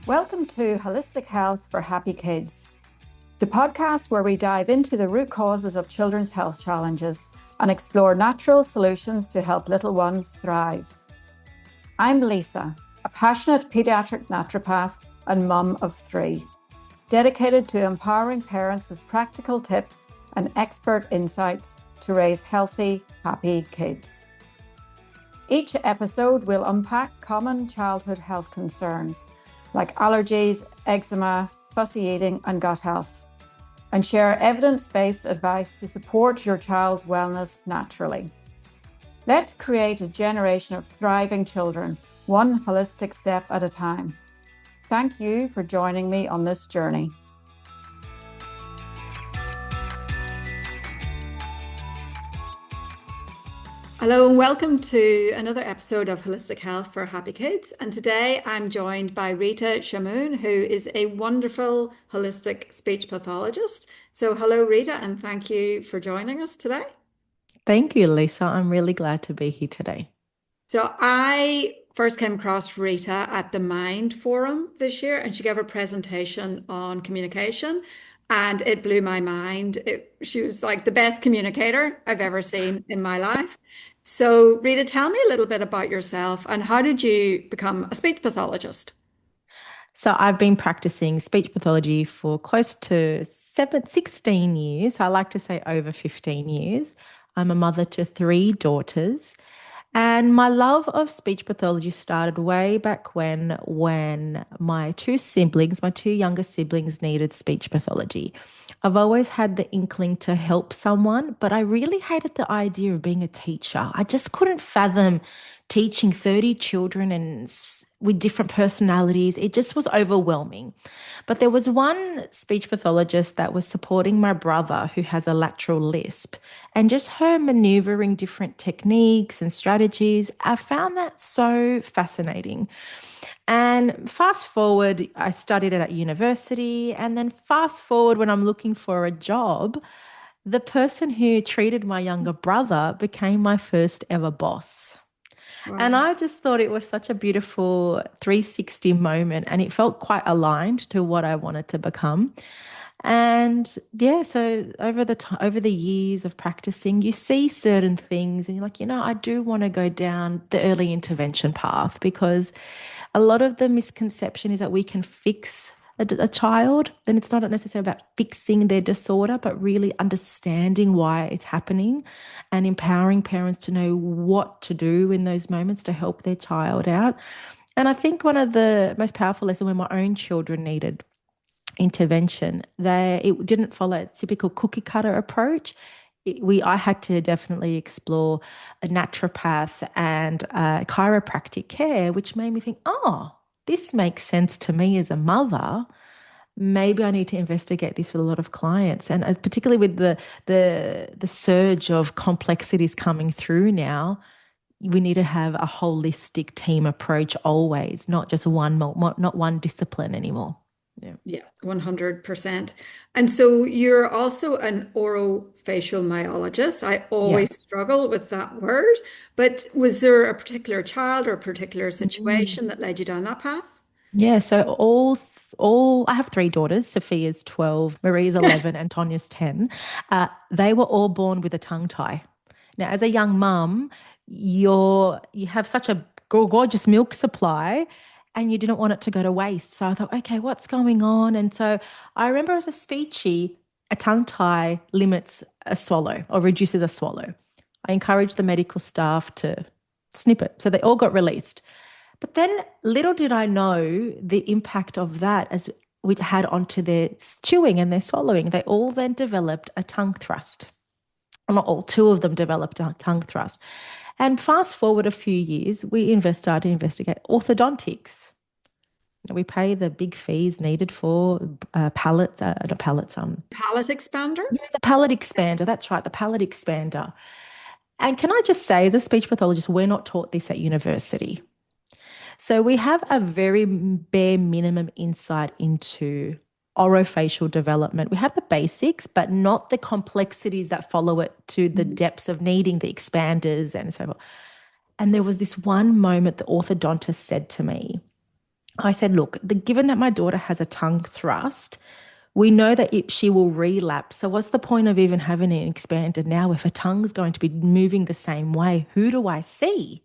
Welcome to Holistic Health for Happy Kids, the podcast where we dive into the root causes of children's health challenges and explore natural solutions to help little ones thrive. I'm Lisa, a passionate pediatric naturopath and mum of 3, dedicated to empowering parents with practical tips and expert insights to raise healthy, happy kids. Each episode will unpack common childhood health concerns like allergies, eczema, fussy eating, and gut health, and share evidence-based advice to support your child's wellness naturally. Let's create a generation of thriving children, one holistic step at a time. Thank you for joining me on this journey. Hello and welcome to another episode of Holistic Health for Happy Kids. And today I'm joined by Rita, who is a wonderful holistic speech pathologist. So hello, Rita, and thank you for joining us today. Thank you, Lisa. I'm really glad to be here today. So I first came across Rita at the Mind Forum this year, and she gave a presentation on communication. And it blew my mind. She was like the best communicator I've ever seen in my life. So, Rita, tell me a little bit about yourself and how did you become a speech pathologist? So I've been practicing speech pathology for close to 16 years. I like to say over 15 years. I'm a mother to 3 daughters. And my love of speech pathology started way back when my 2 siblings, my 2 younger siblings, needed speech pathology. I've always had the inkling to help someone, but I really hated the idea of being a teacher. I just couldn't fathom teaching 30 children and with different personalities. It just was overwhelming. But there was one speech pathologist that was supporting my brother who has a lateral lisp, and just her maneuvering different techniques and strategies. I found that so fascinating. And fast forward, I studied it at university, and then fast forward when I'm looking for a job, the person who treated my younger brother became my first ever boss. And Wow. I just thought it was such a beautiful 360 moment, and it felt quite aligned to what I wanted to become. And yeah, so over the years of practicing, you see certain things and you're like, I do want to go down the early intervention path, because a lot of the misconception is that we can fix a child, and it's not necessarily about fixing their disorder, but really understanding why it's happening and empowering parents to know what to do in those moments to help their child out. And I think one of the most powerful lessons when my own children needed intervention, it didn't follow a typical cookie cutter approach. I had to definitely explore a naturopath and chiropractic care, which made me think, oh, this makes sense to me as a mother. Maybe I need to investigate this with a lot of clients, and particularly with the surge of complexities coming through now. We need to have a holistic team approach always, not just not one discipline anymore. Yeah. Yeah, 100%. And so you're also an orofacial myologist. I Yeah. always struggle with that word, but was there a particular child or a particular Mm. situation that led you down that path? Yeah, so all I have 3 daughters. Sophia's 12, Maria's 11, and Tanya's 10. They were all born with a tongue tie. Now, as a young mum, you have such a gorgeous milk supply, and you didn't want it to go to waste. So I thought, okay, what's going on? And so I remember as a speechy, a tongue tie limits a swallow or reduces a swallow. I encouraged the medical staff to snip it. So they all got released. But then little did I know the impact of that as we had onto their chewing and their swallowing. They all then developed a tongue thrust. Well, not all, 2 of them developed a tongue thrust. And fast forward a few years, started to investigate orthodontics. We pay the big fees needed for palates, not palates, Palate expander? yeah, the palate expander. That's right, the palate expander. And can I just say, as a speech pathologist, we're not taught this at university. So we have a very bare minimum insight into orofacial development. We have the basics, but not the complexities that follow it to the depths of needing the expanders and so forth. And there was this one moment the orthodontist said to me, I said, look, given that my daughter has a tongue thrust, we know that she will relapse. So what's the point of even having it expanded now if her tongue's going to be moving the same way? Who do I see?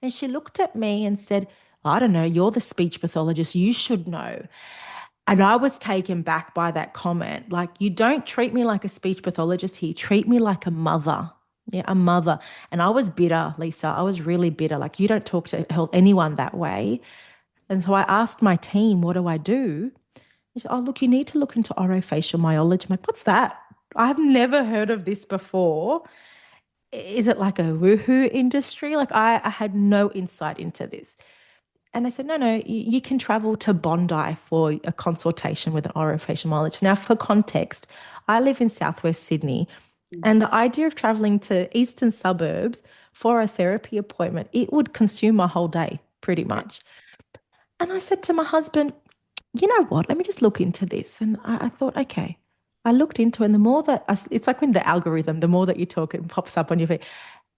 And she looked at me and said, I don't know, you're the speech pathologist. You should know. And I was taken back by that comment. Like, you don't treat me like a speech pathologist here. Treat me like a mother. Yeah, a mother. And I was bitter, Lisa. I was really bitter. Like, you don't talk to help anyone that way. And so I asked my team, what do I do? They said, oh, look, you need to look into orofacial myology. I'm like, what's that? I've never heard of this before. Is it like a woohoo industry? Like, I had no insight into this. And they said, no, no, you can travel to Bondi for a consultation with an orofacial myologist. Now, for context, I live in southwest Sydney, and the idea of traveling to eastern suburbs for a therapy appointment, it would consume my whole day pretty Yeah. much. And I said to my husband, you know what? Let me just look into this. And I thought, okay. I looked into it, and the more that it's like when the algorithm, the more that you talk, it pops up on your feed.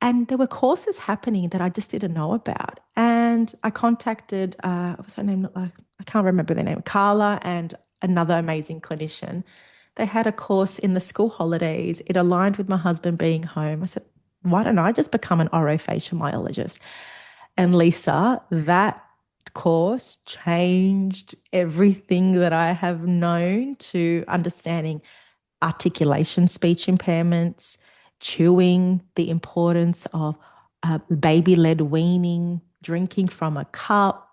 And there were courses happening that I just didn't know about. And I contacted, what was her name? I can't remember their name, Carla and another amazing clinician. They had a course in the school holidays. It aligned with my husband being home. I said, why don't I just become an orofacial myologist? And Lisa, that course changed everything that I have known to understanding articulation, speech impairments, chewing, the importance of baby led weaning, drinking from a cup,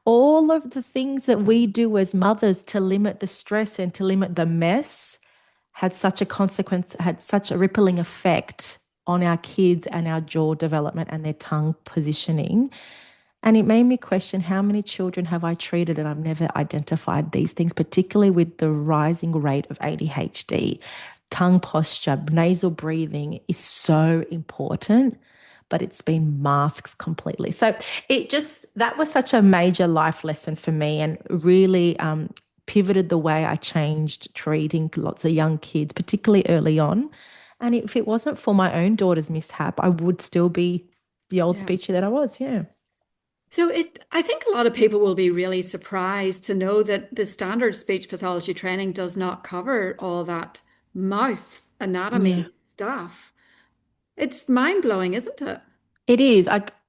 all of the things that we do as mothers to limit the stress and to limit the mess had such a consequence, had such a rippling effect on our kids and our jaw development and their tongue positioning. And it made me question, how many children have I treated and I've never identified these things, particularly with the rising rate of ADHD. Tongue posture, nasal breathing is so important, but it's been masked completely. So that was such a major life lesson for me, and really pivoted the way I changed treating lots of young kids, particularly early on. And if it wasn't for my own daughter's mishap, I would still be the old Yeah. speecher that I was. Yeah. I think a lot of people will be really surprised to know that the standard speech pathology training does not cover all that mouth Yeah. anatomy stuff. It's mind-blowing, isn't it? It is.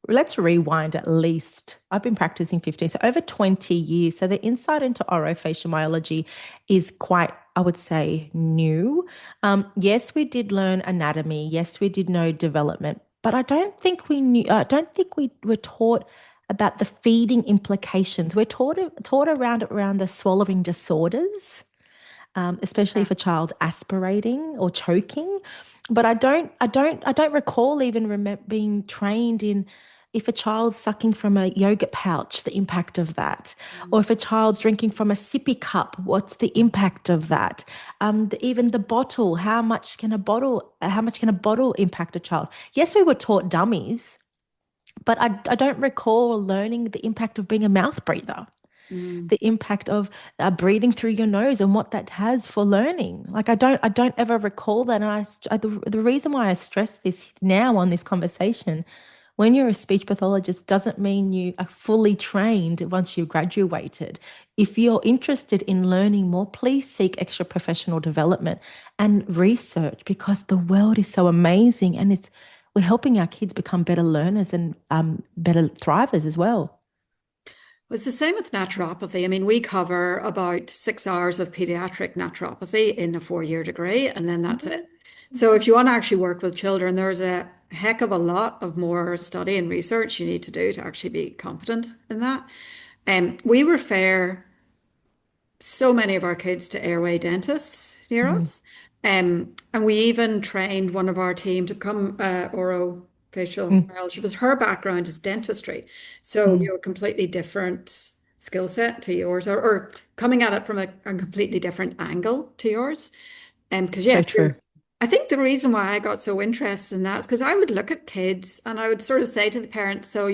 Let's rewind at least. I've been practicing 15, so over 20 years. So the insight into orofacial myology is quite, I would say, new. Yes, we did learn anatomy. Yes, we did know development, but I don't think we knew. I don't think we were taught about the feeding implications. We're taught around the swallowing disorders, especially Yeah. if a child's aspirating or choking. But I don't recall even being trained in if a child's sucking from a yogurt pouch, the impact of that, or if a child's drinking from a sippy cup, what's the impact of that? Even the bottle, how much can a bottle impact a child? Yes, we were taught dummies, but I don't recall learning the impact of being a mouth breather, Mm. the impact of breathing through your nose and what that has for learning. Like I don't ever recall that. And the reason why I stress this now on this conversation, when you're a speech pathologist, doesn't mean you are fully trained once you've graduated. If you're interested in learning more, please seek extra professional development and research, because the world is so amazing, and we're helping our kids become better learners and better thrivers as well. Well, it's the same with naturopathy. I mean, we cover about 6 hours of pediatric naturopathy in a 4-year degree, and then that's it. So if you want to actually work with children, there's a heck of a lot of more study and research you need to do to actually be competent in that. We refer so many of our kids to Airway dentists near Mm, us. And we even trained one of our team to become orofacial mm, myologist. Because her background is dentistry. So mm. you're a completely different skill set to yours, or coming at it from a completely different angle to yours. Because yeah, So true. I think the reason why I got so interested in that is because I would look at kids and I would sort of say to the parents, so,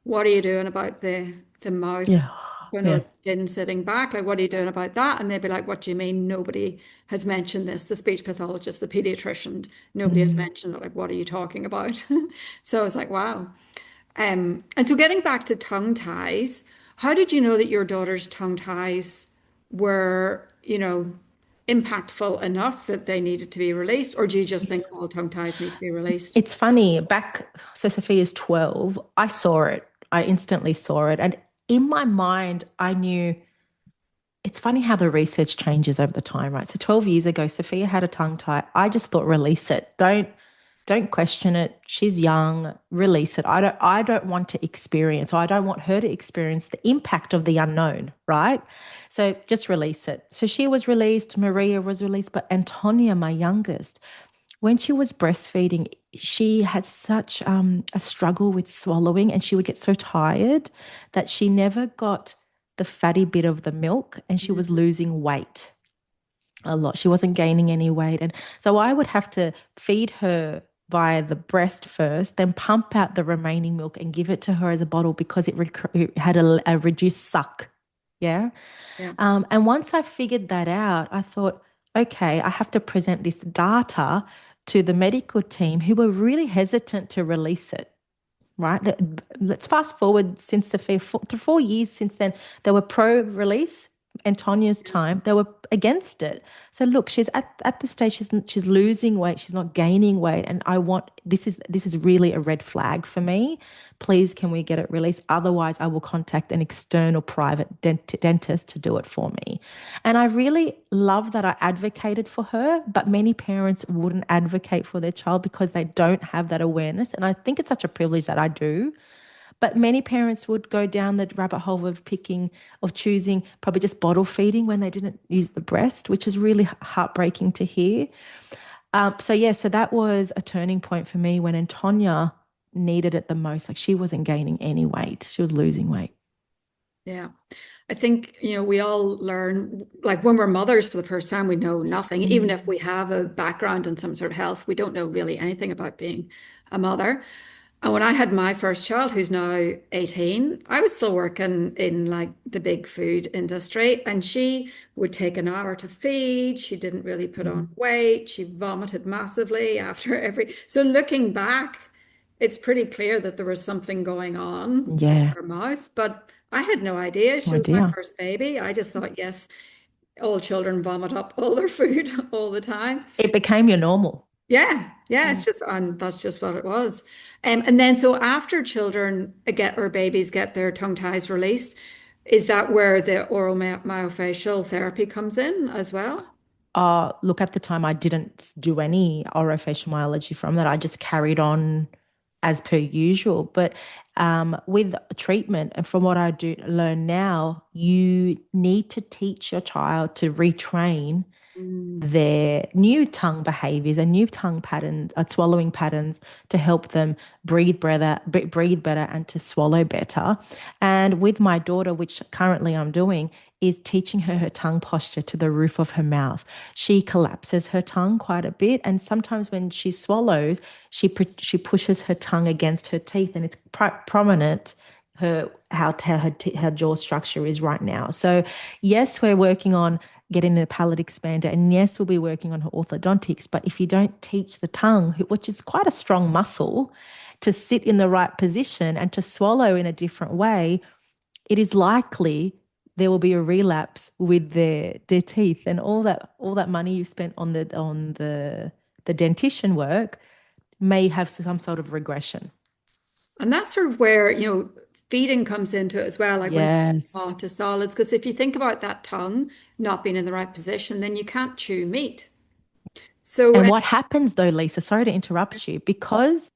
what are you doing about the mouth Yeah. open or Yeah. the chin sitting back? Like, what are you doing about that? And they'd be like, what do you mean? Nobody has mentioned this. The speech pathologist, the pediatrician, nobody has Mm, mentioned it. Like, what are you talking about? So I was like, wow. And so getting back to tongue ties, How did you know that your daughter's tongue ties were, impactful enough that they needed to be released? Or do you just think all tongue ties need to be released? It's funny, so Sophia's 12, I saw it. I instantly saw it. And in my mind, I knew it's funny how the research changes over the time, right? So 12 years ago, Sophia had a tongue tie. I just thought, release it. Don't question it. She's young. Release it. I don't want to experience, or I don't want her to experience the impact of the unknown, right? So just release it. So she was released, Maria was released, but Antonia, my youngest, when she was breastfeeding, she had such a struggle with swallowing, and she would get so tired that she never got the fatty bit of the milk, and she was losing weight a lot. She wasn't gaining any weight. And so I would have to feed her via the breast first, then pump out the remaining milk and give it to her as a bottle because it had a reduced suck. Yeah. Yeah. And once I figured that out, I thought, okay, I have to present this data to the medical team who were really hesitant to release it. Right. Let's fast forward since Sophia, 4 years since then, they were pro release. Antonia's time, they were against it. So look, she's at the stage she's losing weight, she's not gaining weight, and this is really a red flag for me. Please, can we get it released? Otherwise, I will contact an external private dentist to do it for me. And I really love that I advocated for her, but many parents wouldn't advocate for their child because they don't have that awareness. And I think it's such a privilege that I do. But many parents would go down the rabbit hole of choosing probably just bottle feeding when they didn't use the breast, which is really heartbreaking to hear. So that was a turning point for me when Antonia needed it the most. Like, she wasn't gaining any weight. She was losing weight. Yeah. I think, we all learn, like when we're mothers for the first time, we know nothing. Even if we have a background in some sort of health, we don't know really anything about being a mother. And when I had my first child, who's now 18, I was still working in like the big food industry, and she would take an hour to feed. She didn't really put on weight. She vomited massively after So looking back, it's pretty clear that there was something going on in Yeah. her mouth, but I had no idea. No She was my idea. first baby. I just thought, yes, all children vomit up all their food all the time. It became your normal. Yeah, it's just, and that's just what it was. And then so after children or babies get their tongue ties released, is that where the oral myofascial therapy comes in as well? Look, at the time, I didn't do any orofacial myology from that. I just carried on as per usual. But with treatment, and from what I do learn now, you need to teach your child to retrain their new tongue behaviors and new tongue patterns, swallowing patterns, to help them breathe better, and to swallow better. And with my daughter, which currently I'm doing, is teaching her tongue posture to the roof of her mouth. She collapses her tongue quite a bit, and sometimes when she swallows, she pushes her tongue against her teeth, and it's prominent how jaw structure is right now. So yes, we're working on getting a palate expander, and yes, we'll be working on her orthodontics. But if you don't teach the tongue, which is quite a strong muscle, to sit in the right position and to swallow in a different way, it is likely there will be a relapse with their teeth, and all that money you spent on the dentition work may have some sort of regression. And that's sort of where, feeding comes into it as well, like when you Yes. off to solids. Because if you think about that tongue not being in the right position, then you can't chew meat. So, And what happens though, Lisa, sorry to interrupt you, because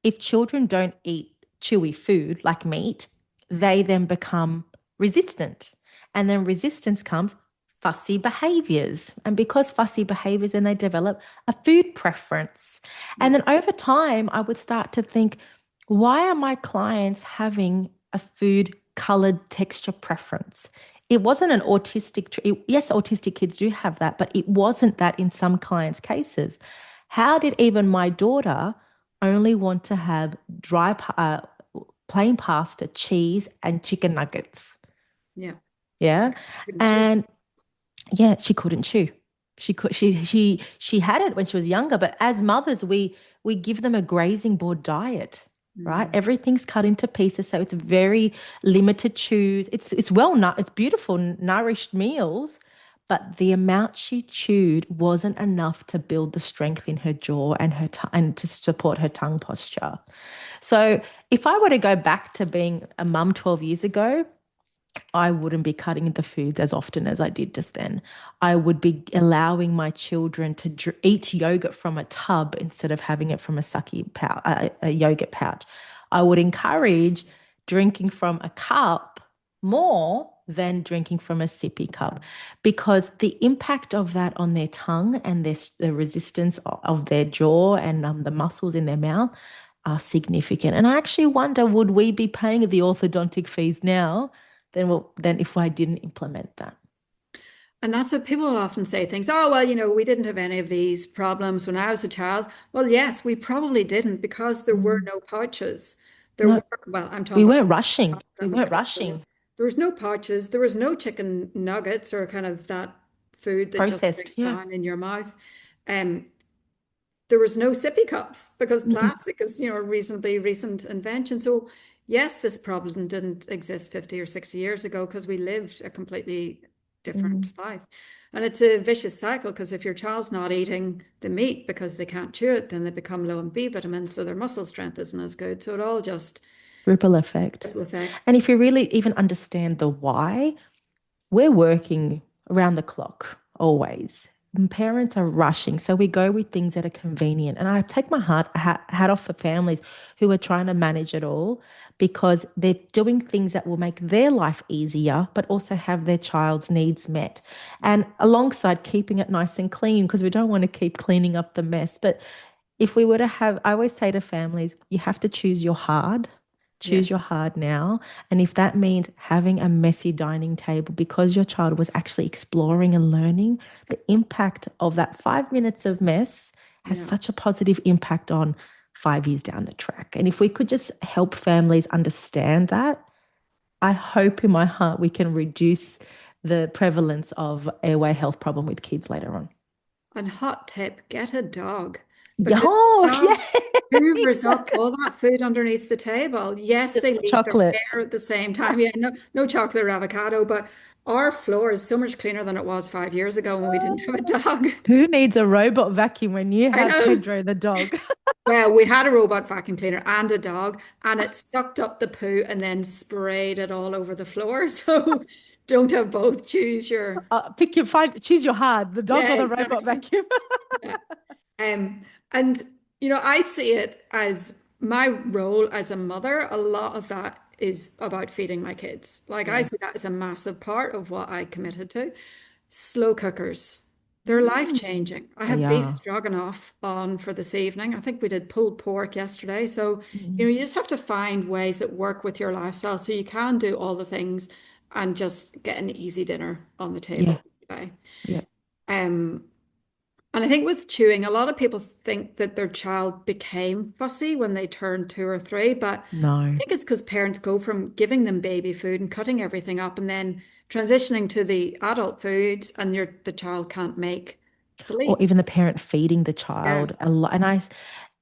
if children don't eat chewy food like meat, they then become resistant. And then resistance comes fussy behaviors. And because fussy behaviors, then they develop a food preference. And then over time, I would start to think, why are my clients having a food colored texture preference? It wasn't an yes, autistic kids do have that, but it wasn't that in some clients' cases. How did even my daughter only want to have plain pasta, cheese, and chicken nuggets? yeah. Yeah. And yeah, she couldn't chew. She had it when she was younger, but as mothers, we give them a grazing board diet. right? Everything's cut into pieces, so it's very limited chews. It's beautiful, nourished meals, but the amount she chewed wasn't enough to build the strength in her jaw and and to support her tongue posture. So if I were to go back to being a mum 12 years ago, I wouldn't be cutting the foods as often as I did just then. I would be allowing my children to eat yogurt from a tub instead of having it from a sucky pouch, a yogurt pouch. I would encourage drinking from a cup more than drinking from a sippy cup, because the impact of that on their tongue and the resistance of their jaw and the muscles in their mouth are significant. And I actually wonder, would we be paying the orthodontic fees now than if I didn't implement that? And that's what people will often say things, oh, well, we didn't have any of these problems when I was a child. Well, yes, we probably didn't because there were Mm. no pouches. No, Well, I'm we talking weren't rushing. about We weren't rushing. there was no pouches, there was no chicken nuggets or kind of that food that just Processed. breaks Yeah. down in your mouth. Um, there was no sippy cups because Mm, plastic is, a reasonably recent invention. So yes, this problem didn't exist 50 or 60 years ago because we lived a completely different mm. life. And it's a vicious cycle because if your child's not eating the meat because they can't chew it, then they become low in B vitamins, so their muscle strength isn't as good. So it all just Ripple effect. ripple effect. And if you really even understand the why, we're working around the clock always. And parents are rushing. So we go with things that are convenient. And I take my hat off for families who are trying to manage it all, because they're doing things that will make their life easier, but also have their child's needs met. And alongside keeping it nice and clean, because we don't want to keep cleaning up the mess. But if we were to have, I always say to families, you have to choose your hard. Choose Yes. your hard now. And if that means having a messy dining table because your child was actually exploring and learning, the impact of that 5 minutes of mess has Yeah. such a positive impact on 5 years down the track. And if we could just help families understand that, I hope in my heart we can reduce the prevalence of airway health problem with kids later on. And hot tip, get a dog because Oh, dog yeah. hoovers up all that food underneath the table. Yes, Just they the leave their chocolate. hair at the same time. Yeah, no chocolate or avocado, but our floor is so much cleaner than it was 5 years ago when we didn't have a dog. Who needs a robot vacuum when you I have know. Pedro the dog? Well, we had a robot vacuum cleaner and a dog, and it sucked up the poo and then sprayed it all over the floor. So don't have both. Choose your, Choose your hard, the dog yeah, or the robot exactly. vacuum. Yeah. And I see it as my role as a mother. A lot of that is about feeding my kids. Like I see that Yes, as a massive part of what I committed to. Slow cookers, they're mm, life-changing. I they had beef are. stroganoff on for this evening. I think we did pulled pork yesterday. So, Mm, you just have to find ways that work with your lifestyle so you can do all the things and just get an easy dinner on the table yeah, today. yeah. Um, and I think with chewing, a lot of people think that their child became fussy when they turned 2 or 3, but I No. think it's because parents go from giving them baby food and cutting everything up and then transitioning to the adult foods and the child can't make the Or leap. even the parent feeding the Yeah, child a lot.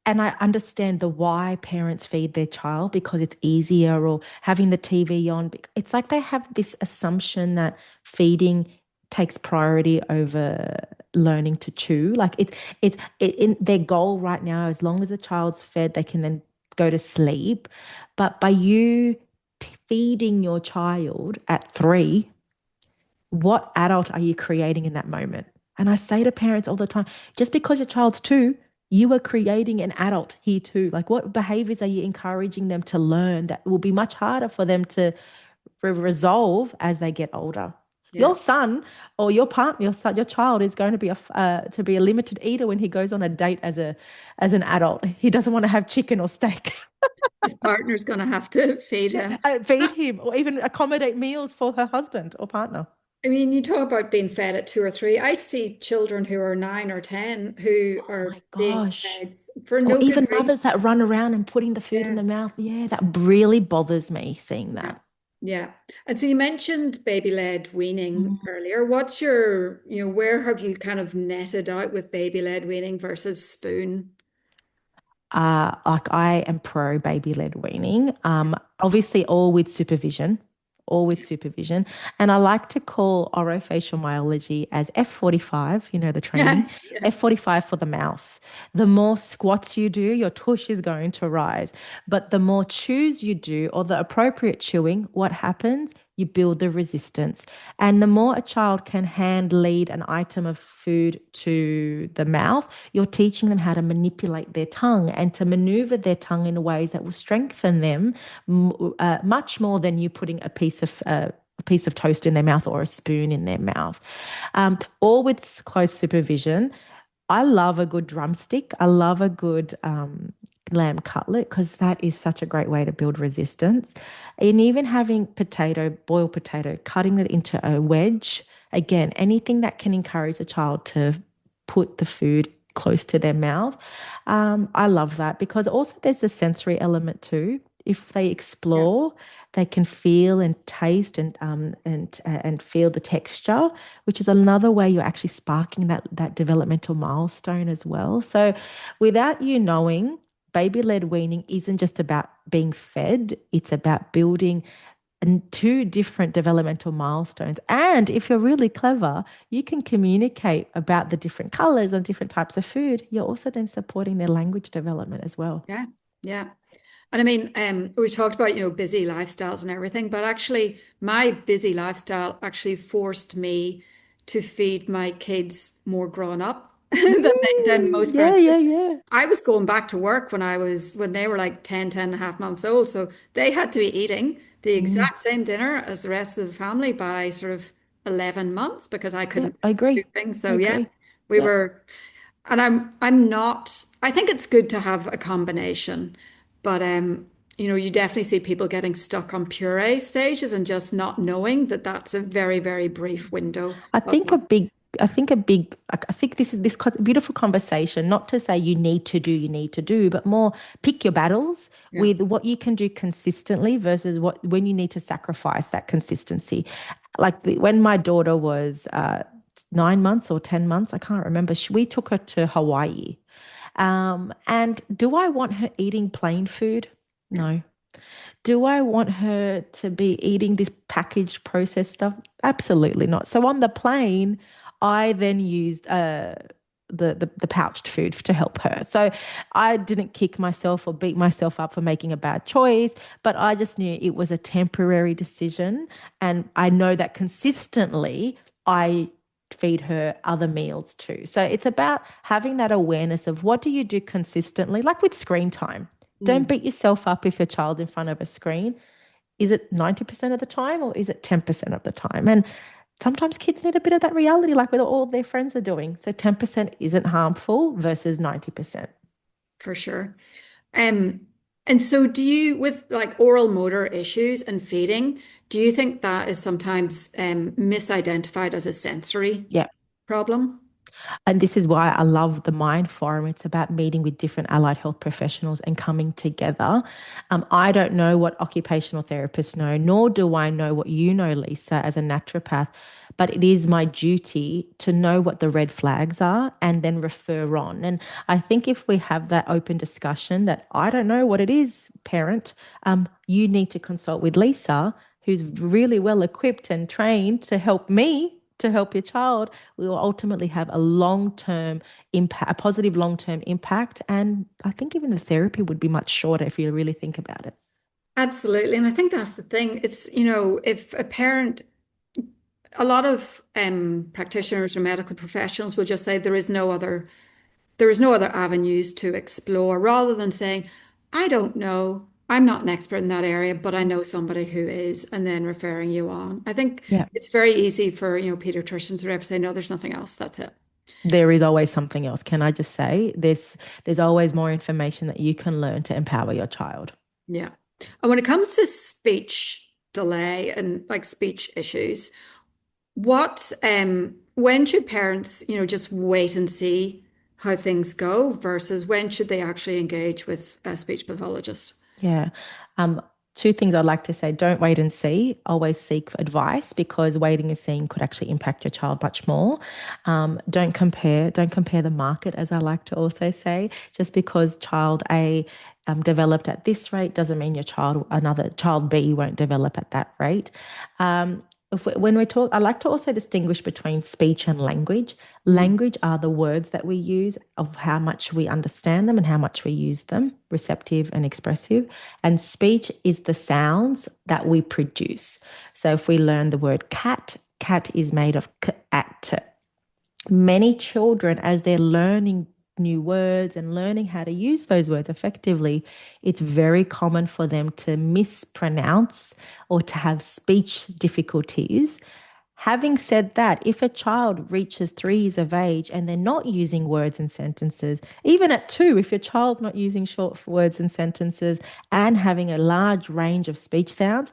And I understand the why parents feed their child, because it's easier, or having the TV on. It's like they have this assumption that feeding takes priority over learning to chew. Like in their goal right now, as long as the child's fed, they can then go to sleep. But by you feeding your child at 3, what adult are you creating in that moment? And I say to parents all the time, just because your child's 2, you are creating an adult here too. Like, what behaviors are you encouraging them to learn that will be much harder for them to resolve as they get older? yeah. Your son or your partner, your child is going to be a limited eater when he goes on a date as an adult. He doesn't want to have chicken or steak. His partner's going to have to feed him. Feed him, or even accommodate meals for her husband or partner. I mean, you talk about being fed at 2 or 3. I see children who are 9 or 10 who Oh are my being gosh. fed for Or no good even reason. mothers that run around and putting the food in Yeah. the mouth. Yeah, that really bothers me seeing Yeah. that. Yeah. And so you mentioned baby-led weaning Mm. earlier. What's your, where have you kind of netted out with baby-led weaning versus spoon? Like I am pro baby-led weaning. Obviously all with supervision. And I like to call orofacial myology as F45, you know, the training, Yeah. Yeah. F45 for the mouth. The more squats you do, your tush is going to rise. But the more chews you do or the appropriate chewing, what happens? You build the resistance. And the more a child can hand lead an item of food to the mouth, you're teaching them how to manipulate their tongue and to maneuver their tongue in ways that will strengthen them much more than you putting a piece of toast in their mouth or a spoon in their mouth. All with close supervision. I love a good drumstick. I love a good lamb cutlet because that is such a great way to build resistance. And even having boiled potato, cutting it into a wedge. Again, anything that can encourage a child to put the food close to their mouth. I love that because also there's the sensory element too. If they Yeah. explore, they can feel and taste and feel the texture, which is another way you're actually sparking that developmental milestone as well. So, without you knowing, baby-led weaning isn't just about being fed; it's about building two different developmental milestones. And if you're really clever, you can communicate about the different colors and different types of food. You're also then supporting their language development as well. Yeah. Yeah. And I mean, we talked about, busy lifestyles and everything, but actually, my busy lifestyle actually forced me to feed my kids more grown up than most Yeah, parents. yeah, yeah. I was going back to work when they were like 10 and a half months old. So they had to be eating the Mm, exact same dinner as the rest of the family by sort of 11 months because I yeah, couldn't I do agree. things. I So yeah, agree. we Yeah. were, and I'm not, I think it's good to have a combination, but you definitely see people getting stuck on puree stages and just not knowing that that's a very, very brief window I of think a big, I think this is this beautiful conversation, not to say you need to do, but more pick your battles yeah. with what you can do consistently versus when you need to sacrifice that consistency. Like when my daughter was 9 months or 10 months, I can't remember, we took her to Hawaii. And do I want her eating plain food? No. Do I want her to be eating this packaged processed stuff? Absolutely not. So on the plane, I then used the pouched food to help her. So I didn't kick myself or beat myself up for making a bad choice, but I just knew it was a temporary decision. And I know that consistently I feed her other meals too. So it's about having that awareness of what do you do consistently, like with screen time. Don't Mm. beat yourself up if your child's in front of a screen. Is it 90% of the time or is it 10% of the time? And sometimes kids need a bit of that reality, like with all their friends are doing. So 10% isn't harmful versus 90%. For sure. Um, and so do you, with like oral motor issues and feeding, do you think that is sometimes misidentified as a sensory Yeah. problem? And this is why I love the Mind Forum. It's about meeting with different allied health professionals and coming together. I don't know what occupational therapists know, nor do I know what you know, Lisa, as a naturopath, but it is my duty to know what the red flags are and then refer on. And I think if we have that open discussion that I don't know what it is, parent, you need to consult with Lisa, who's really well equipped and trained to help me to help your child, we will ultimately have a long-term impact, a positive long-term impact. And I think even the therapy would be much shorter if you really think about it. Absolutely. And I think that's the thing. It's, if a parent, a lot of practitioners or medical professionals will just say there is no other avenues to explore rather than saying, I don't know. I'm not an expert in that area, but I know somebody who is, and then referring you on. I think Yeah. it's very easy for, pediatricians or whatever say, no, there's nothing else. That's it. There is always something else. Can I just say there's always more information that you can learn to empower your child. Yeah. And when it comes to speech delay and like speech issues, when should parents, just wait and see how things go versus when should they actually engage with a speech pathologist? Yeah. two things I'd like to say. Don't wait and see. Always seek advice, because waiting and seeing could actually impact your child much more. Don't compare. Don't compare the market, as I like to also say. Just because child A developed at this rate doesn't mean another child B won't develop at that rate. When we talk, I like to also distinguish between speech and language. Language are the words that we use, of how much we understand them and how much we use them, receptive and expressive. And speech is the sounds that we produce. So if we learn the word cat, cat is made of k-at. Many children, as they're learning new words and learning how to use those words effectively, it's very common for them to mispronounce or to have speech difficulties. Having said that, if a child reaches 3 years of age and they're not using words and sentences, even at 2, if your child's not using short words and sentences and having a large range of speech sounds,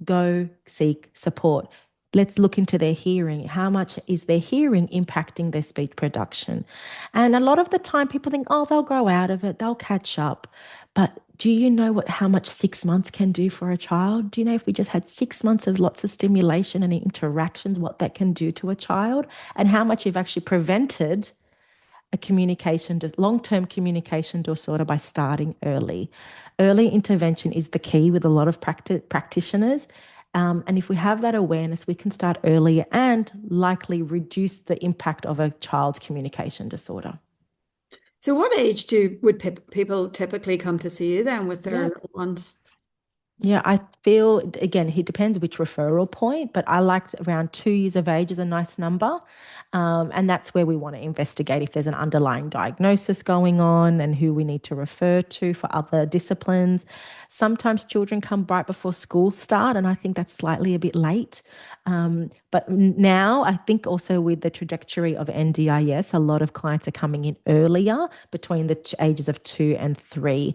go seek support. Let's look into their hearing. How much is their hearing impacting their speech production? And a lot of the time people think, oh, they'll grow out of it, they'll catch up. But do you know how much 6 months can do for a child? Do you know if we just had 6 months of lots of stimulation and interactions, what that can do to a child, and how much you've actually prevented a long-term communication disorder by starting early. Early intervention is the key with a lot of practitioners. And if we have that awareness, we can start earlier and likely reduce the impact of a child's communication disorder. So what age would people typically come to see you then with their little ones? Yeah, I feel, again, it depends which referral point, but I like around 2 years of age is a nice number. And that's where we want to investigate if there's an underlying diagnosis going on and who we need to refer to for other disciplines. Sometimes children come right before school start, and I think that's slightly a bit late. But now I think also with the trajectory of NDIS, a lot of clients are coming in earlier, between the ages of 2 and 3.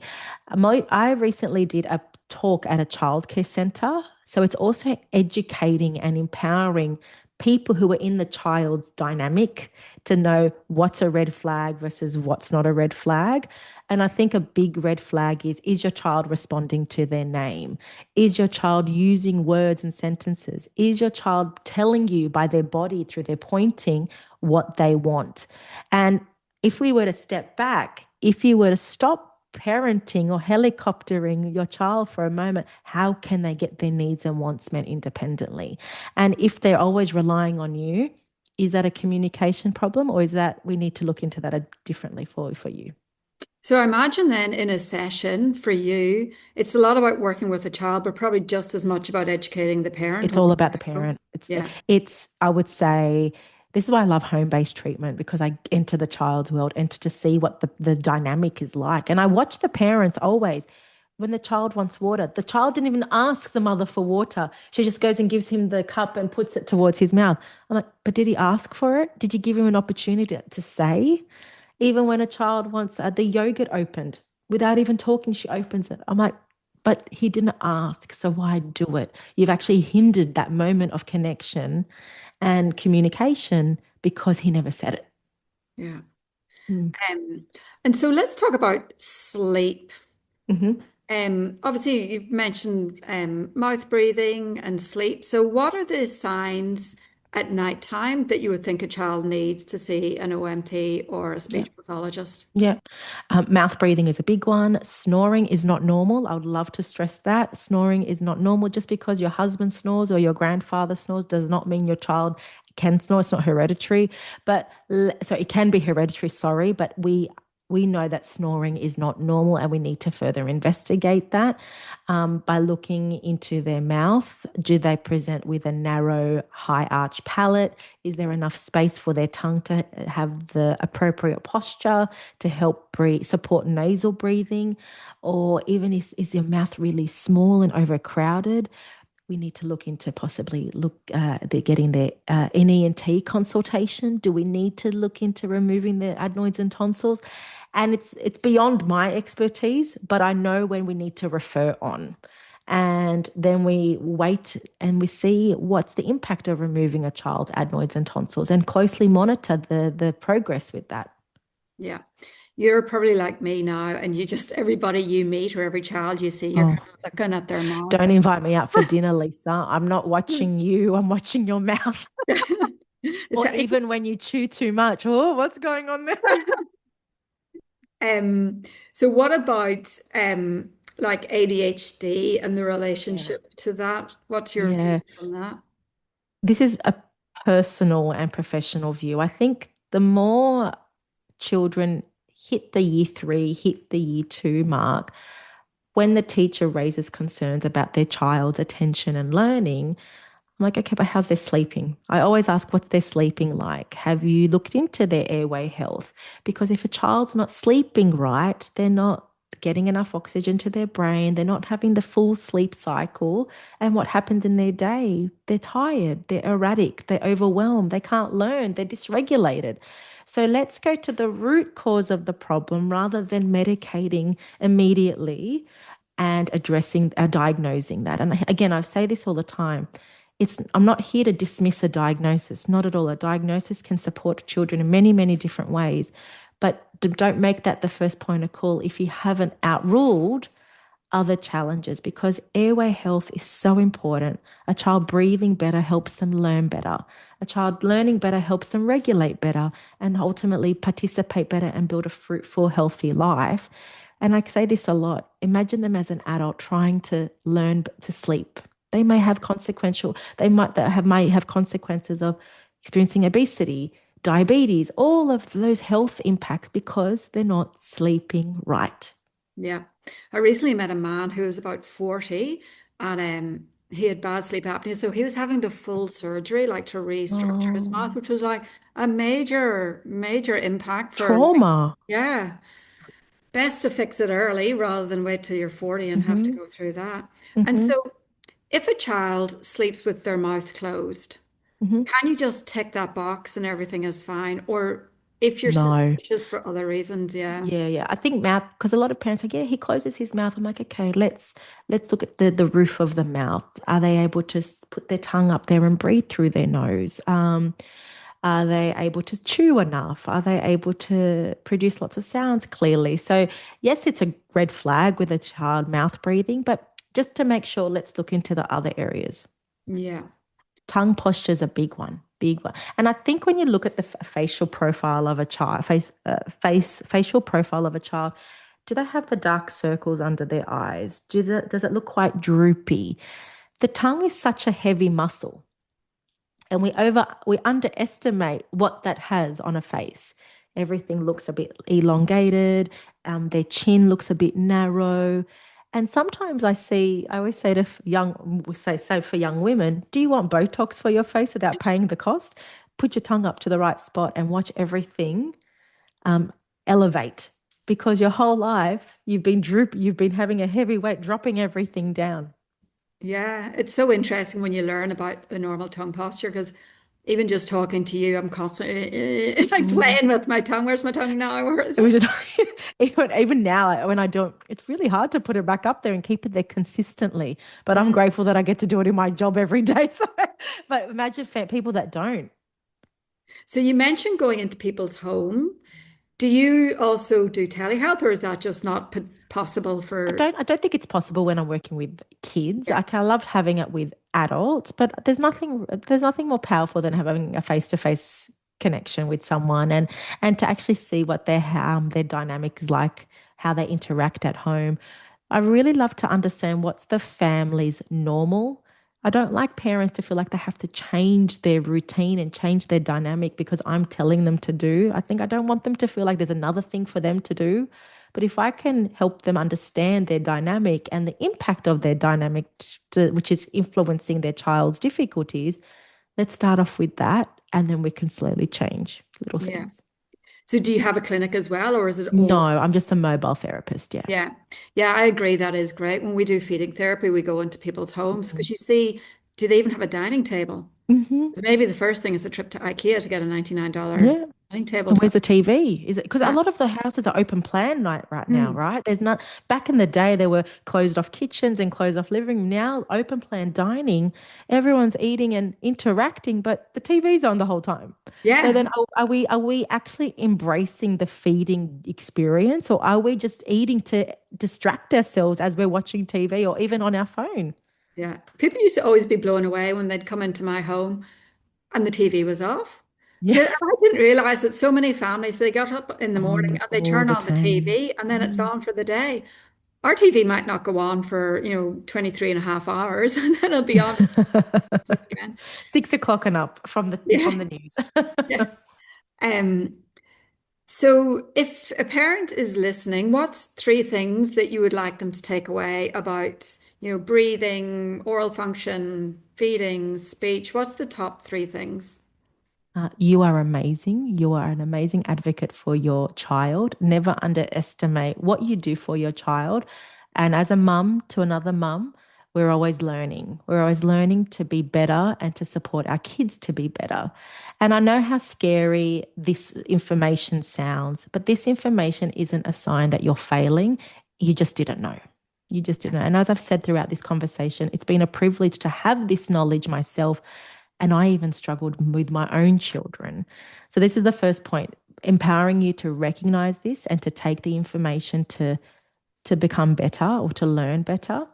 I recently did a talk at a childcare centre. So it's also educating and empowering people who are in the child's dynamic to know what's a red flag versus what's not a red flag. And I think a big red flag is your child responding to their name? Is your child using words and sentences? Is your child telling you by their body, through their pointing, what they want? And if we were to step back, if you were to stop parenting or helicoptering your child for a moment, how can they get their needs and wants met independently? And if they're always relying on you, is that a communication problem, or is that we need to look into that differently for you? So I imagine then in a session for you, it's a lot about working with a child, but probably just as much about educating the parent. It's all about the parent. I would say, this is why I love home-based treatment, because I enter the child's world, enter to see what the dynamic is like. And I watch the parents always. When the child wants water, the child didn't even ask the mother for water. She just goes and gives him the cup and puts it towards his mouth. I'm like, but did he ask for it? Did you give him an opportunity to say? Even when a child wants the yogurt opened, without even talking, she opens it. I'm like, but he didn't ask, so why do it? You've actually hindered that moment of connection and communication because he never said it. Yeah. And so let's talk about sleep. Obviously, you've mentioned mouth breathing and sleep. So what are the signs at nighttime that you would think a child needs to see an OMT or a speech pathologist? Yeah. Mouth breathing is a big one. Snoring is not normal. I would love to stress that. Snoring is not normal. Just because your husband snores or your grandfather snores does not mean your child can snore. It's not hereditary. But so it can be hereditary, sorry, but we know that snoring is not normal, and we need to further investigate that by looking into their mouth. Do they present with a narrow, high arch palate? Is there enough space for their tongue to have the appropriate posture to help support nasal breathing? Or even is your mouth really small and overcrowded? We need to look into possibly they're getting their an ENT consultation. Do we need to look into removing their adenoids and tonsils? And it's beyond my expertise, but I know when we need to refer on. And then we wait and we see what's the impact of removing a child's adenoids and tonsils, and closely monitor the progress with that. Yeah. you're probably like me now, and you just everybody you meet or every child you see, you're kind Oh, of looking at their mouth. don't invite me out for dinner, Lisa. I'm not watching you. I'm watching your mouth. It's Or even when you chew too much. Oh, what's going on there? um, so what about like ADHD and the Yeah. relationship to that? What's your view Yeah. on that? This is a personal and professional view. I think the more children hit the year 3, hit the year 2 mark, when the teacher raises concerns about their child's attention and learning, I'm like, okay, but how's their sleeping? I always ask what's their sleeping like. Have you looked into their airway health? Because if a child's not sleeping right, they're not getting enough oxygen to their brain, they're not having the full sleep cycle. And what happens in their day? They're tired, they're erratic, they're overwhelmed, they can't learn, they're dysregulated. So let's go to the root cause of the problem rather than medicating immediately and addressing, diagnosing that. And again, I say this all the time. I'm not here to dismiss a diagnosis, not at all. A diagnosis can support children in many, many different ways, but don't make that the first point of call if you haven't outruled other challenges, because airway health is so important. A child breathing better helps them learn better. A child learning better helps them regulate better and ultimately participate better and build a fruitful, healthy life. And I say this a lot. Imagine them as an adult trying to learn to sleep. They may have may have consequences of experiencing obesity, diabetes, all of those health impacts because they're not sleeping right. Yeah. I recently met a man who was about 40 and he had bad sleep apnea. So he was having the full surgery, like to restructure his Oh, mouth, which was like a major, major impact for, like, trauma. yeah, best to fix it early rather than wait till you're 40 and have to Hmm. go through that. And Hmm. so if a child sleeps with their mouth closed, Hmm. can you just tick that box and everything is fine? Or if you're No. suspicious for other reasons, yeah. Yeah, yeah. I think mouth, because a lot of parents are like, yeah, he closes his mouth. I'm like, okay, let's look at the roof of the mouth. Are they able to put their tongue up there and breathe through their nose? Are they able to chew enough? Are they able to produce lots of sounds clearly? So yes, it's a red flag with a child mouth breathing, but just to make sure, let's look into the other areas. Yeah. Tongue posture is a big one, big one. And I think when you look at the facial profile of a child, facial profile of a child, do they have the dark circles under their eyes? Does it look quite droopy? The tongue is such a heavy muscle, and we underestimate what that has on a face. Everything looks a bit elongated. Their chin looks a bit narrow. And sometimes I always say to we say for young women, do you want Botox for your face without paying the cost? Put your tongue up to the right spot and watch everything um, elevate, because your whole life you've been having a heavy weight, dropping everything down. Yeah, it's so interesting when you learn about the normal tongue posture because even just talking to you, I'm constantly it's like Mm. playing with my tongue. Where's my tongue now? Where is It was it? just even now when I don't, it's really hard to put it back up there and keep it there consistently. But I'm Mm. grateful that I get to do it in my job every day. So, but imagine people that don't. So you mentioned going into people's home. Do you also do telehealth, or is that just not possible for? I don't think it's possible when I'm working with kids. Yeah, I love having it with adults, but there's nothing more powerful than having a face-to-face connection with someone and to actually see what their dynamic is like, how they interact at home. I really love to understand what's the family's normal. I don't like parents to feel like they have to change their routine and change their dynamic because I'm telling them to do. I don't want them to feel like there's another thing for them to do. But if I can help them understand their dynamic and the impact of their dynamic, which is influencing their child's difficulties, let's start off with that. And then we can slowly change little yeah. things. So do you have a clinic as well, or is it No, all? I'm just a mobile therapist. Yeah. Yeah, yeah, I agree. That is great. When we do feeding therapy, we go into people's homes Mhm. because you see, do they even have a dining table? Hmm. 'Cause maybe the first thing is a trip to IKEA to get a $99 Yeah. dining table And where's time. the TV? Is it because a Yeah. lot of the houses are open plan night right now, Mm. right? There's not, back in the day, there were closed off kitchens and closed off living room. Now, open plan dining, everyone's eating and interacting, but the TV's on the whole time. So Yeah. then are we actually embracing the feeding experience, or are we just eating to distract ourselves as we're watching TV or even on our phone? Yeah. People used to always be blown away when they'd come into my home and the TV was off. Yeah. I didn't realize that so many families, they got up in the morning On and they all turn the on the time. TV and then it's Mm. on for the day. Our TV might not go on for, 23 and a half hours and then it'll be on again. 6 o'clock and up from the Yeah. from the news. Yeah. Um, so if a parent is listening, what's three things that you would like them to take away about, breathing, oral function, feeding, speech? What's the top three things? You are amazing. You are an amazing advocate for your child. Never underestimate what you do for your child. And as a mum to another mum, we're always learning. We're always learning to be better and to support our kids to be better. And I know how scary this information sounds, but this information isn't a sign that you're failing. You just didn't know. You just didn't know. And as I've said throughout this conversation, it's been a privilege to have this knowledge myself, and I even struggled with my own children. So, this is the first point, empowering you to recognize this and to take the information to become better or to learn better.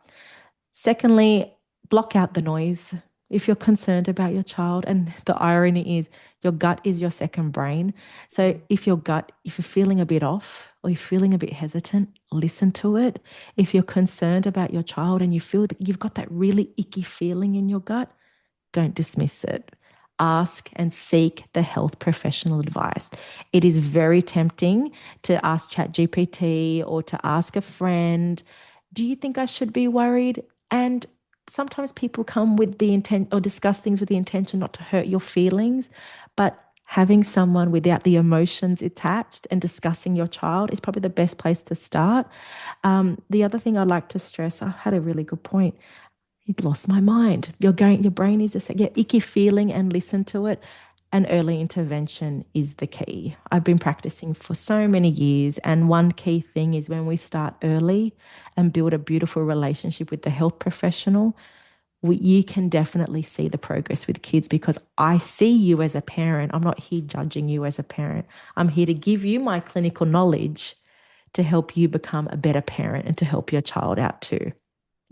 Secondly, block out the noise. If you're concerned about your child, and the irony is your gut is your second brain. So if you're feeling a bit off or you're feeling a bit hesitant, listen to it. If you're concerned about your child and you feel that you've got that really icky feeling in your gut, don't dismiss it. Ask and seek the health professional advice. It is very tempting to ask ChatGPT or to ask a friend, do you think I should be worried? And sometimes people come with the intent or discuss things with the intention not to hurt your feelings, but having someone without the emotions attached and discussing your child is probably the best place to start. The other thing I'd like to stress, I had a really good point. You'd lost my mind. Your brain is the same. Yeah, icky feeling and listen to it. And early intervention is the key. I've been practicing for so many years. And one key thing is when we start early and build a beautiful relationship with the health professional, you can definitely see the progress with kids because I see you as a parent. I'm not here judging you as a parent. I'm here to give you my clinical knowledge to help you become a better parent and to help your child out too.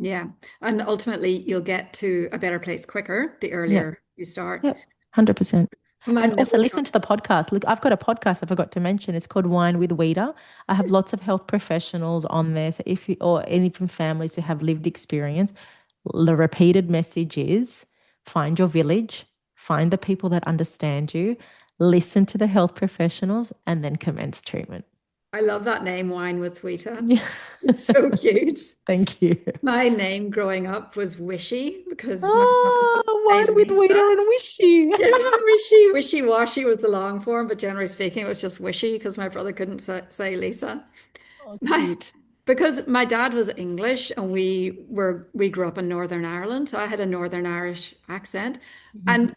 Yeah. And ultimately, you'll get to a better place quicker the Yeah. earlier you start. Yep, 100%. My And also middle listen to the podcast. Look, I've got a podcast I forgot to mention. It's called Wine with Rita. I have lots of health professionals on there. So if you, or any from families who have lived experience, the repeated message is find your village, find the people that understand you, listen to the health professionals, and then commence treatment. I love that name, Wine with Rita. Yeah. It's so cute. Thank you. My name growing up was Wishy because my mom was Oh, named Wine with Lisa. Rita and Wishy. Yeah, Wishy, Wishy-washy was the long form, but generally speaking, it was just Wishy because my brother couldn't say Lisa. Oh, My, cute. because my dad was English and we grew up in Northern Ireland, so I had a Northern Irish accent. Mhm. And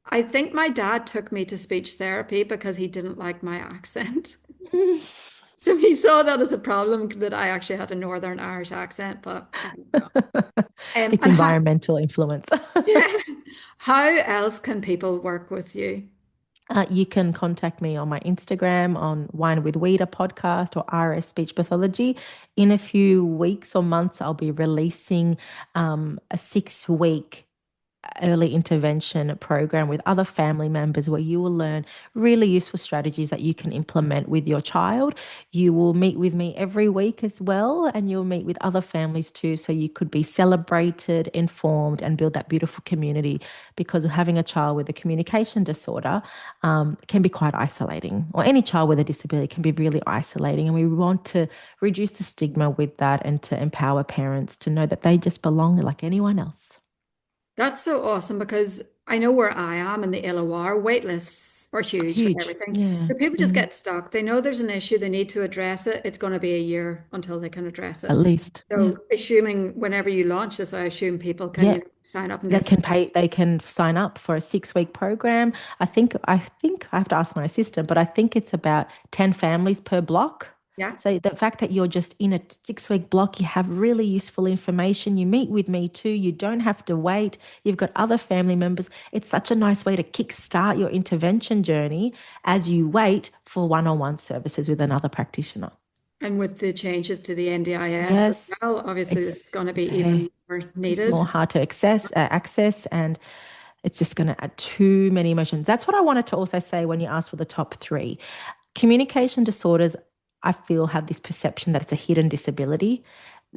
I think my dad took me to speech therapy because he didn't like my accent. So he saw that as a problem that I actually had a Northern Irish accent, but I don't know. It's And how, environmental influence. yeah, how else can people work with you? You can contact me on my Instagram on Wine with Weeda podcast or RS Speech Pathology. In a few weeks or months, I'll be releasing a 6 week early intervention program with other family members where you will learn really useful strategies that you can implement with your child. You will meet with me every week as well, and you'll meet with other families too. So you could be celebrated, informed, and build that beautiful community because having a child with a communication disorder can be quite isolating, or any child with a disability can be really isolating. And we want to reduce the stigma with that and to empower parents to know that they just belong like anyone else. That's so awesome because I know where I am in the LOR, wait lists are huge for Huge. everything. Yeah. So people just Mm. get stuck. They know there's an issue, they need to address it. It's going to be a year until they can address At it. least. Yeah. So assuming whenever you launch this, I assume people can, Yeah. sign up and They get can support. pay, they can sign up for a 6 week program. I think I have to ask my assistant, but I think it's about 10 families per block. Yeah, So the fact that you're just in a 6 week block, you have really useful information. You meet with me too. You don't have to wait. You've got other family members. It's such a nice way to kickstart your intervention journey as you wait for one-on-one services with another practitioner. and with the changes to the NDIS as well, Yes, obviously it's going to be it's even more it's more needed. hard to access, and it's just going to add too many emotions. That's what I wanted to also say when you asked for the top three. Communication disorders, I feel, have this perception that it's a hidden disability.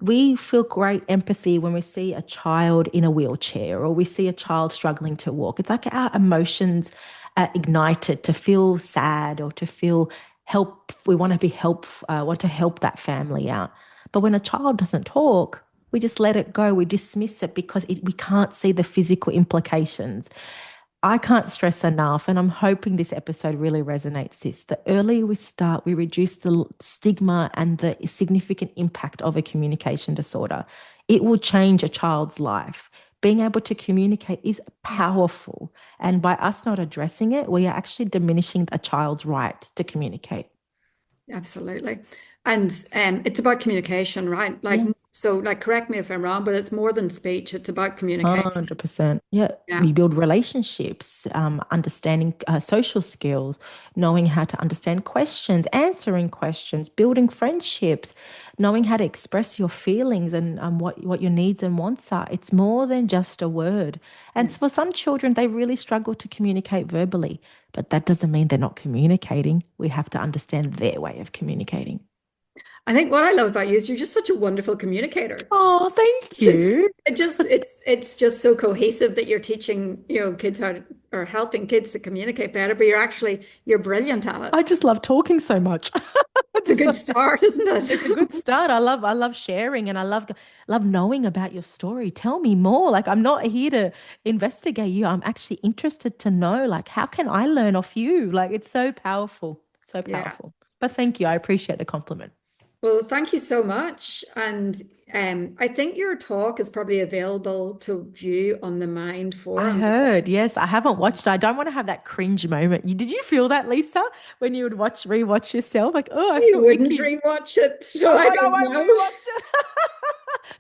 We feel great empathy when we see a child in a wheelchair or we see a child struggling to walk. It's like our emotions are ignited to feel sad or to feel help. We want to be want to help that family out. But when a child doesn't talk, we just let it go. We dismiss it because we can't see the physical implications. I can't stress enough, and I'm hoping this episode really resonates this. The earlier we start, we reduce the stigma and the significant impact of a communication disorder. It will change a child's life. Being able to communicate is powerful. And by us not addressing it, we are actually diminishing a child's right to communicate. Absolutely. And it's about communication, right? Like, Yeah. so like, correct me if I'm wrong, but it's more than speech. It's about communication. 100%. Yeah. Yeah. You build relationships, understanding social skills, knowing how to understand questions, answering questions, building friendships, knowing how to express your feelings and what your needs and wants are. It's more than just a word. And Yeah. for some children, they really struggle to communicate verbally, but that doesn't mean they're not communicating. We have to understand their way of communicating. I think what I love about you is you're just such a wonderful communicator. Oh, thank Just you. it's just so cohesive that you're teaching, kids how to, or helping kids to communicate better, but you're brilliant at it. I just love talking so much. It's a good start, isn't It's a it? good start. I love sharing and I love knowing about your story. Tell me more. Like I'm not here to investigate you. I'm actually interested to know like how can I learn off you? Like it's so powerful. So Yeah. powerful. But thank you. I appreciate the compliment. Well, thank you so much. And I think your talk is probably available to view on the Mind I Forum. heard. Yes, I haven't watched it. I don't want to have that cringe moment. Did you feel that, Lisa, when you would rewatch yourself? Like, oh, I I feel wouldn't icky. rewatch it, so Oh, I but I don't won't know. rewatch it.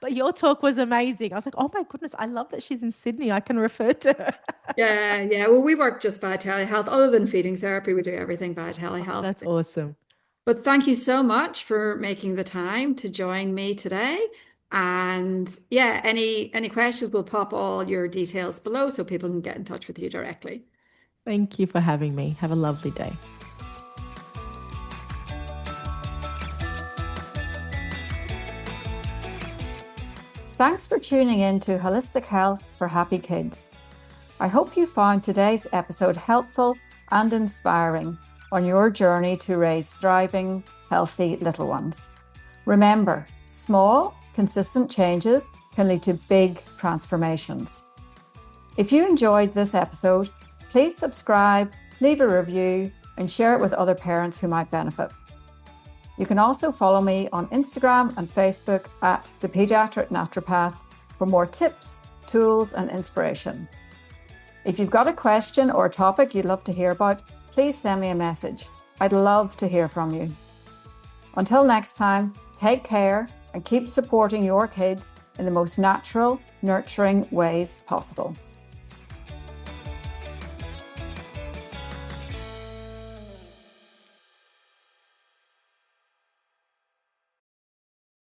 But your talk was amazing. I was like, oh my goodness, I love that she's in Sydney. I can refer to her. Yeah, yeah. Well, we work just via telehealth. Other than feeding therapy, we do everything via Oh, telehealth. that's awesome. But thank you so much for making the time to join me today. And yeah, any questions, we'll pop all your details below so people can get in touch with you directly. Thank you for having me. Have a lovely day. Thanks for tuning in to Holistic Health for Happy Kids. I hope you found today's episode helpful and inspiring on your journey to raise thriving, healthy little ones. Remember, small, consistent changes can lead to big transformations. If you enjoyed this episode, please subscribe, leave a review, and share it with other parents who might benefit. You can also follow me on Instagram and Facebook at The Pediatric Naturopath for more tips, tools, and inspiration. If you've got a question or a topic you'd love to hear about, please send me a message. I'd love to hear from you. Until next time, take care and keep supporting your kids in the most natural, nurturing ways possible.